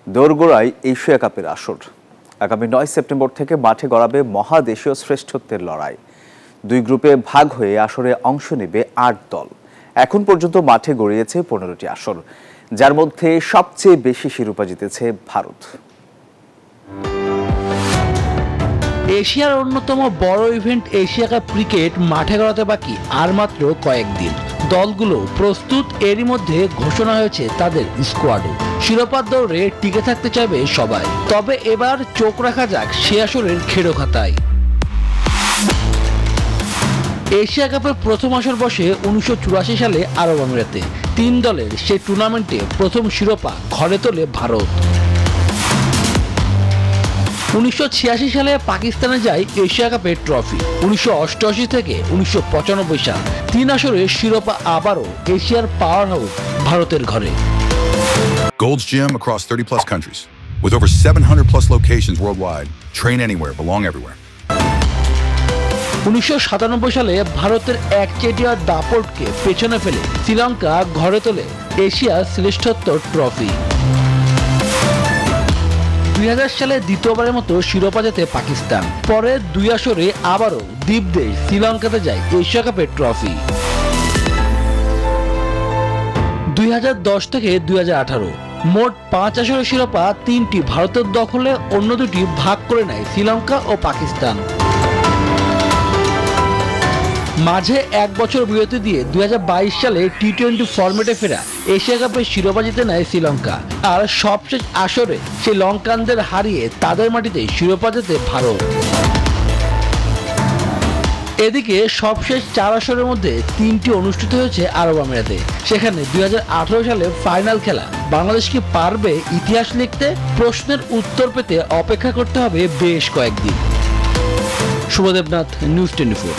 দোরগোড়ায় এশিয়া কাপের আসর। আগামী ৯ সেপ্টেম্বর থেকে মাঠে গড়াবে মহাদেশীয় শ্রেষ্ঠত্বের লড়াই। দুই গ্রুপে ভাগ হয়ে আসরে অংশ নেবে ৮ দল। এখন পর্যন্ত মাঠে গড়িয়েছে ১৫টি আসর, যার মধ্যে সবচেয়ে বেশি শিরোপা জিতেছে ভারত। এশিয়ার অন্যতম বড় ইভেন্ট এশিয়া কাপ ক্রিকেট মাঠে গড়াতে বাকি আর মাত্র কয়েকদিন। দলগুলো প্রস্তুত, এরই মধ্যে ঘোষণা হয়েছে তাদের স্কোয়াডও। শিরোপার দৌড়ে টিকে থাকতে চাইবে সবাই, তবে এবার চোখ রাখা যাক সে আসরের খেড়ো খাতায়। এশিয়া কাপের প্রথম আসর বসে ১৯৮৪ সালে আরব আমিরাতে। ৩ দলের সে টুর্নামেন্টে প্রথম শিরোপা ঘরে তোলে ভারত। ১৯৮৬ সালে পাকিস্তানে যায় এশিয়া কাপের ট্রফি। ১৯৮৮ থেকে ১৯৯৫ সাল ৩ আসরে শিরোপা আবারও এশিয়ার পাওয়ার হাউস ভারতের ঘরে। Gold's Gym across 30 plus countries with over 700 plus locations worldwide. Train anywhere, belong everywhere. ১৯৯৭ সালে ভারতের একচেটিয়া দাপটকে পেছনে ফেলে শ্রীলঙ্কা ঘরে তোলে এশিয়ার শ্রেষ্ঠত্ব ট্রফি। ২০০০ সালে দ্বিতীয়বারের মতো শিরোপা জেতে পাকিস্তান। পরে ২ আসরে আবারও দ্বীপদেশ শ্রীলঙ্কাতে যায় এশিয়া কাপের ট্রফি। ২০১০ থেকে ২০১৮ মোট ৫ আসরের শিরোপা ৩টি ভারতের দখলে, অন্য ২টি ভাগ করে নেয় শ্রীলঙ্কা ও পাকিস্তান। মাঝে ১ বছর বিরতি দিয়ে ২০২২ সালে টি-২০ ফরম্যাটে ফেরা এশিয়া কাপের শিরোপা জিতে নেয় শ্রীলঙ্কা। আর সবশেষ আসরে শ্রীলঙ্কানদের হারিয়ে তাদের মাটিতে শিরোপা জেতে ভারত। এদিকে সবশেষ ৪ আসরের মধ্যে ৩টি অনুষ্ঠিত হয়েছে আরব আমিরাতে। সেখানে ২০১৮ সালে ফাইনাল খেলা। বাংলাদেশ কি পারবে ইতিহাস লিখতে? প্রশ্নের উত্তর পেতে অপেক্ষা করতে হবে বেশ কয়েকদিন। শুভদেবনাথ, নিউজ 24।